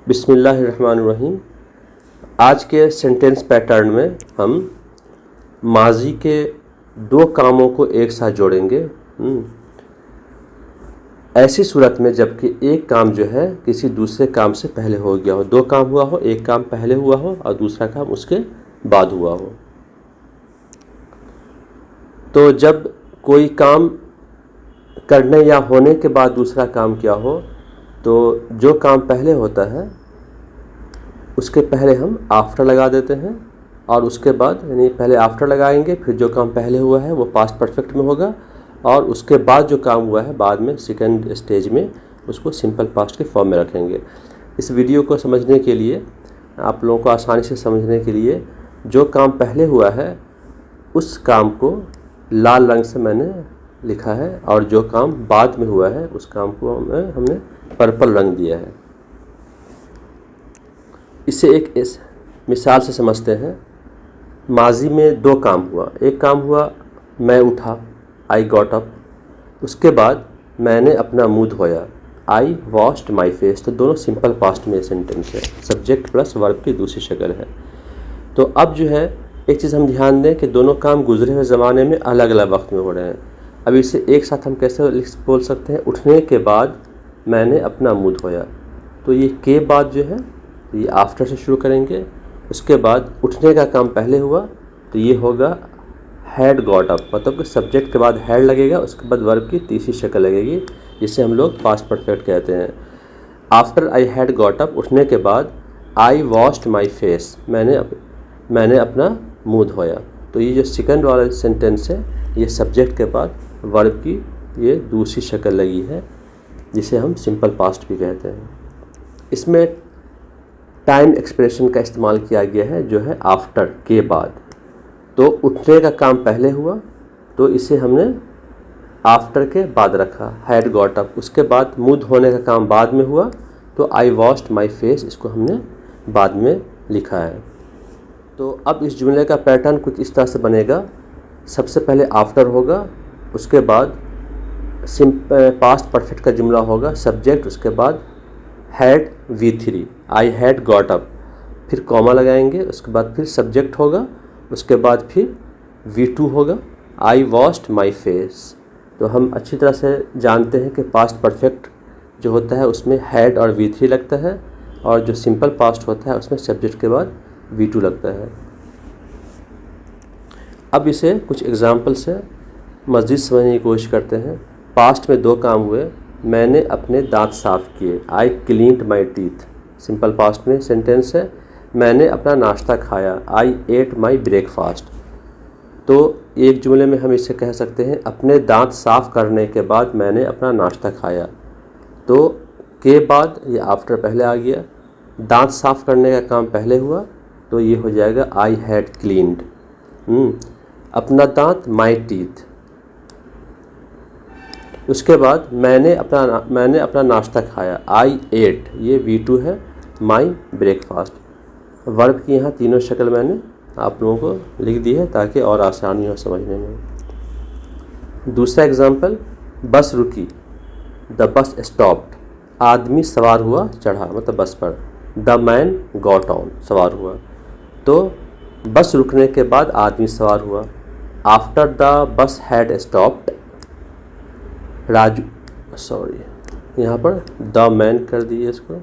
बिस्मिल्लाहिर्रहमानिर्रहीम। आज के सेंटेंस पैटर्न में हम माजी के दो कामों को एक साथ जोड़ेंगे। ऐसी सूरत में जबकि एक काम जो है किसी दूसरे काम से पहले हो गया हो। दो काम हुआ हो, एक काम पहले हुआ हो और दूसरा काम उसके बाद हुआ हो। तो जब कोई काम करने या होने के बाद दूसरा काम किया हो तो जो काम पहले होता है उसके पहले हम आफ्टर लगा देते हैं और उसके बाद यानी पहले आफ्टर लगाएंगे, फिर जो काम पहले हुआ है वो पास्ट परफेक्ट में होगा और उसके बाद जो काम हुआ है बाद में सेकेंड स्टेज में उसको सिंपल पास्ट के फॉर्म में रखेंगे। इस वीडियो को समझने के लिए, आप लोगों को आसानी से समझने के लिए, जो काम पहले हुआ है उस काम को लाल रंग से मैंने लिखा है और जो काम बाद में हुआ है उस काम को हमने पर्पल रंग दिया है। इसे एक इस मिसाल से समझते हैं। माजी में दो काम हुआ। एक काम हुआ मैं उठा, आई गॉट अप। उसके बाद मैंने अपना मुंह धोया, आई वॉश्ड माई फेस। तो दोनों सिंपल पास्ट में सेंटेंस है, सब्जेक्ट प्लस वर्ब की दूसरी शक्ल है। तो अब जो है एक चीज़ हम ध्यान दें कि दोनों काम गुजरे हुए ज़माने में अलग अलग वक्त में हो रहे हैं। अब इसे एक साथ हम कैसे बोल सकते हैं? उठने के बाद मैंने अपना मुंह धोया। तो ये के बाद जो है ये आफ्टर से शुरू करेंगे। उसके बाद उठने का काम पहले हुआ तो ये होगा हैड गॉट अप, मतलब कि सब्जेक्ट के बाद हैड लगेगा, उसके बाद वर्ब की तीसरी शक्ल लगेगी जिसे हम लोग पास्ट परफेक्ट कहते हैं। After I had got up, उठने के बाद आई वॉश्ड माई फेस, मैंने अपना मुंह धोया। तो ये जो सेकंड वाला सेंटेंस है ये सब्जेक्ट के बाद वर्ब की ये दूसरी शक्ल लगी है जिसे हम सिंपल पास्ट भी कहते हैं। इसमें टाइम एक्सप्रेशन का इस्तेमाल किया गया है जो है आफ्टर, के बाद। तो उठने का काम पहले हुआ तो इसे हमने आफ्टर के बाद रखा, हैड गॉट अप। उसके बाद मुंह धोने का काम बाद में हुआ तो आई वॉश्ड माई फेस, इसको हमने बाद में लिखा है। तो अब इस जुमले का पैटर्न कुछ इस तरह से बनेगा। सबसे पहले आफ्टर होगा, उसके बाद पास्ट परफेक्ट का जुमला होगा, सब्जेक्ट, उसके बाद had V3, I had got up, फिर कॉमा लगाएंगे, उसके बाद फिर सब्जेक्ट होगा, उसके बाद फिर V2 होगा, आई वॉश्ड माई फेस। तो हम अच्छी तरह से जानते हैं कि पास्ट परफेक्ट जो होता है उसमें हैड और V3 लगता है और जो सिंपल पास्ट होता है उसमें सब्जेक्ट के बाद V2 लगता है। अब इसे कुछ एग्जाम्पल से मज़ीद समझने की कोशिश करते हैं। पास्ट में दो काम हुए। मैंने अपने दांत साफ़ किए, I cleaned my teeth, simple past में सेंटेंस है। मैंने अपना नाश्ता खाया, आई एट माई ब्रेकफास्ट। तो एक जुमले में हम इसे कह सकते हैं अपने दांत साफ़ करने के बाद मैंने अपना नाश्ता खाया। तो के बाद ये आफ्टर पहले आ गया, दांत साफ़ करने का काम पहले हुआ तो ये हो जाएगा आई हैड क्लीन्ड। अपना दांत माई टीथ। उसके बाद मैंने अपना नाश्ता खाया, आई एट, ये V2 है, माई ब्रेकफास्ट। वर्ब की यहाँ तीनों शक्ल मैंने आप लोगों को लिख दी है ताकि और आसानी हो समझने में। दूसरा एग्जांपल, बस रुकी, द बस स्टॉप्ड। आदमी सवार हुआ, चढ़ा, मतलब बस पर। द मैन गॉट ऑन, सवार हुआ। तो बस रुकने के बाद आदमी सवार हुआ। After the bus had stopped, यहाँ पर द मैन कर दिए इसको,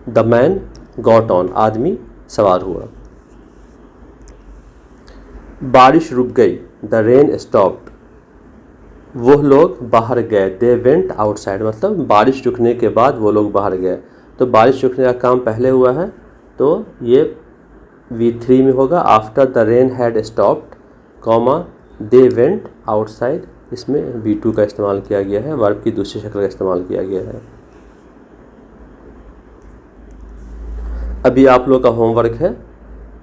द मैन गॉट ऑन, आदमी सवार हुआ। बारिश रुक गई, द रेन स्टॉप्ड। वो लोग बाहर गए, दे वेंट आउटसाइड, मतलब बारिश रुकने के बाद वो लोग बाहर गए। तो बारिश रुकने का काम पहले हुआ है तो ये V3 में होगा, after the rain had stopped, comma, they went outside, इसमें V2 का इस्तेमाल किया गया है, वर्ब की दूसरी शक्ल का इस्तेमाल किया गया है। अभी आप लोग का होमवर्क है,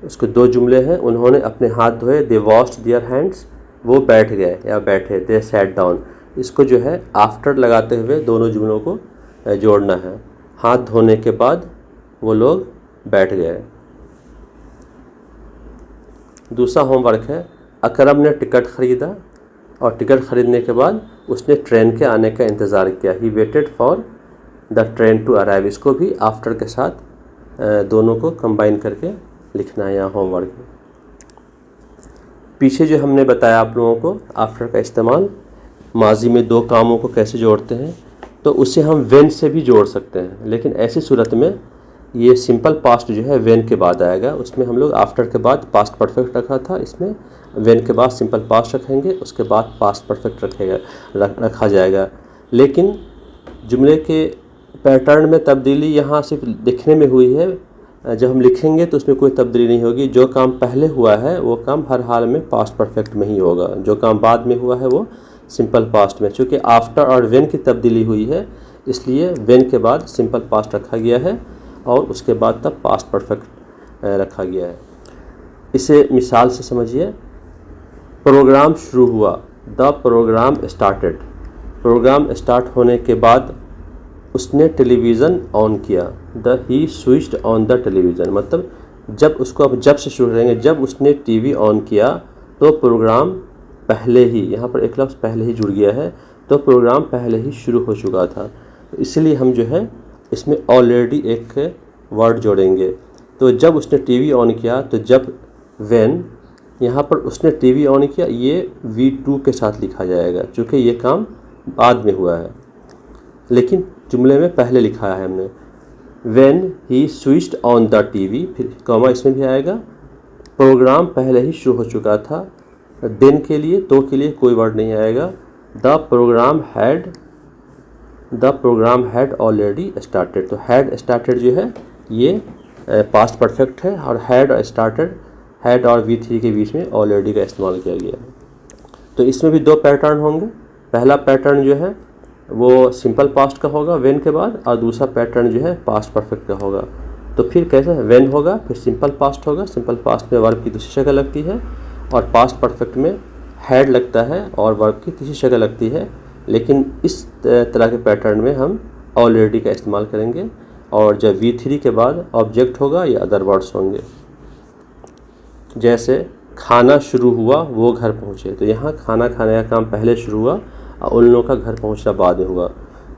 उसके दो जुमले हैं। उन्होंने अपने हाथ धोए, दे वॉश्ड देयर हैंड्स, वो बैठ गए या बैठे, दे सैट डाउन। इसको जो है आफ्टर लगाते हुए दोनों जुमलों को जोड़ना है। हाथ धोने के बाद वो लोग बैठ गए। दूसरा होमवर्क है, अकरम ने टिकट ख़रीदा और टिकट ख़रीदने के बाद उसने ट्रेन के आने का इंतज़ार किया, he waited for the train to arrive, इसको भी आफ्टर के साथ दोनों को कंबाइन करके लिखना है यहाँ होमवर्क में। पीछे जो हमने बताया आप लोगों को आफ्टर का इस्तेमाल माजी में दो कामों को कैसे जोड़ते हैं, तो उसे हम व्हेन से भी जोड़ सकते हैं, लेकिन ऐसी सूरत में ये सिंपल पास्ट जो है व्हेन के बाद आएगा। उसमें हम लोग आफ्टर के बाद पास्ट परफेक्ट रखा था, इसमें व्हेन के बाद सिंपल पास्ट रखेंगे, उसके बाद पास्ट परफेक्ट रखा जाएगा। लेकिन जुमले के पैटर्न में तब्दीली यहाँ सिर्फ लिखने में हुई है, जब हम लिखेंगे तो उसमें कोई तब्दीली नहीं होगी। जो काम पहले हुआ है वो काम हर हाल में पास्ट परफेक्ट में ही होगा, जो काम बाद में हुआ है वो सिंपल पास्ट में। चूँकि आफ्टर और व्हेन की तब्दीली हुई है इसलिए व्हेन के बाद सिंपल पास्ट रखा गया है और उसके बाद तब पास्ट परफेक्ट रखा गया है। इसे मिसाल से समझिए। प्रोग्राम शुरू हुआ, the program started. Program start होने के बाद उसने टेलीविज़न ऑन किया, he switched on the television. मतलब जब उसको अब जब से शुरू करेंगे, जब उसने टीवी ऑन किया तो प्रोग्राम पहले ही, यहाँ पर एक लफ्ज़ पहले ही जुड़ गया है, तो प्रोग्राम पहले ही शुरू हो चुका था। तो इसलिए हम जो है इसमें ऑलरेडी एक वर्ड जोड़ेंगे। तो जब उसने टीवी ऑन किया, तो जब व्हेन, यहाँ पर उसने टीवी ऑन किया ये V2 के साथ लिखा जाएगा क्योंकि ये काम बाद में हुआ है, लेकिन जुमले में पहले लिखा है हमने। When he switched on the TV, फिर कॉमा इसमें भी आएगा। प्रोग्राम पहले ही शुरू हो चुका था, देन के लिए, तो के लिए कोई वर्ड नहीं आएगा। The program had already started. तो हैड स्टार्टेड जो है ये पास्ट परफेक्ट है और हैड स्टार्टेड, हैड और V3 के बीच में ऑलरेडी का इस्तेमाल किया गया है। तो इसमें भी दो पैटर्न होंगे। पहला पैटर्न जो है वो सिंपल पास्ट का होगा व्हेन के बाद, और दूसरा पैटर्न जो है पास्ट परफेक्ट का होगा। तो फिर कैसे, व्हेन होगा फिर सिंपल पास्ट होगा, सिंपल पास्ट में वर्ब की दूसरी शक्ल लगती है, और पास्ट परफेक्ट में हैड लगता है और वर्ब की तीसरी शक्ल लगती है। लेकिन इस तरह के पैटर्न में हम ऑलरेडी का इस्तेमाल करेंगे, और जब V3 के बाद ऑब्जेक्ट होगा या अदर वर्ड्स होंगे। जैसे खाना शुरू हुआ वो घर पहुँचे, तो यहाँ खाना खाने का काम पहले शुरू हुआ और उन लोगों का घर पहुँचना बाद में हुआ।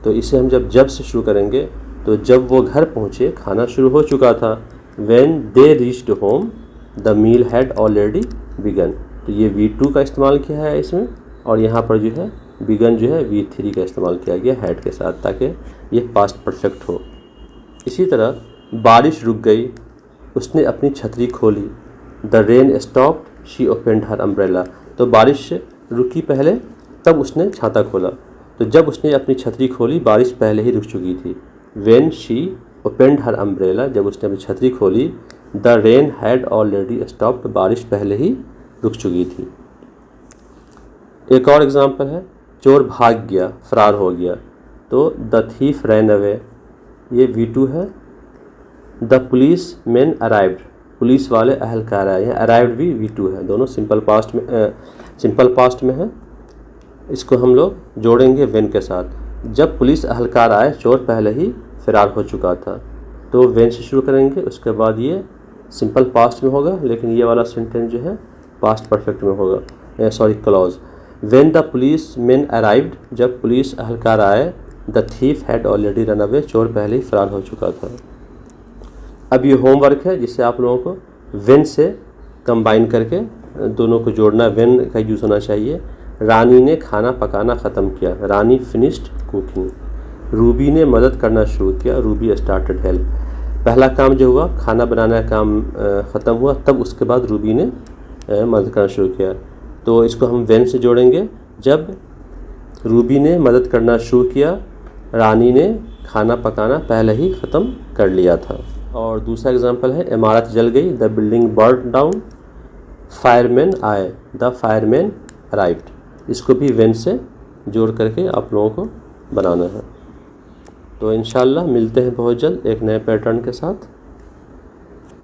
तो इसे हम जब से शुरू करेंगे, तो जब वो घर पहुँचे खाना शुरू हो चुका था। When they reached home the meal had already begun. तो ये V2 का इस्तेमाल किया है इसमें, और यहाँ पर जो है बिगन जो है V3 का इस्तेमाल किया गया हैड के साथ, ताकि ये पास्ट परफेक्ट हो। इसी तरह बारिश रुक गई, उसने अपनी छतरी खोली। The rain stopped she opened her umbrella. तो बारिश रुकी पहले, तब उसने छाता खोला। तो जब उसने अपनी छतरी खोली बारिश पहले ही रुक चुकी थी। When she opened her umbrella, जब उसने अपनी छतरी खोली। The rain had already stopped, बारिश पहले ही रुक चुकी थी। एक और एग्जांपल है, चोर भाग गया, फरार हो गया। तो द थीफ रैन अवे, ये V2 है। The police man arrived, police वाले अहलकार आए हैं। अराइव्ड भी V2 है, दोनों सिंपल पास्ट में है। इसको हम लोग जोड़ेंगे व्हेन के साथ। जब पुलिस अहलकार आए चोर पहले ही फरार हो चुका था। तो व्हेन से शुरू करेंगे, उसके बाद ये सिंपल पास्ट में होगा, लेकिन ये वाला सेंटेंस जो है पास्ट परफेक्ट में होगा, clause. When the police man arrived, जब पुलिस अहलकार आए। The thief had already run away, चोर पहले ही फरार हो चुका था। अब ये होमवर्क है जिससे आप लोगों को व्हेन से कंबाइन करके दोनों को जोड़ना। व्हेन का यूज़ होना चाहिए। रानी ने खाना पकाना ख़त्म किया, रानी फिनिश्ड कुकिंग। रूबी ने मदद करना शुरू किया, रूबी स्टार्टेड हेल्प। पहला काम जो हुआ खाना बनाने का काम ख़त्म हुआ, तब उसके बाद रूबी ने मदद करना शुरू किया। तो इसको हम व्हेन से जोड़ेंगे। जब रूबी ने मदद करना शुरू किया, रानी ने खाना पकाना पहले ही ख़त्म कर लिया था। और दूसरा एग्जांपल है, इमारत जल गई, the building burn down. Fireman आए, द फायरमैन अराइव्ड। इसको भी व्हेन से जोड़ करके आप लोगों को बनाना है। तो इंशाल्लाह मिलते हैं बहुत जल्द एक नए पैटर्न के साथ।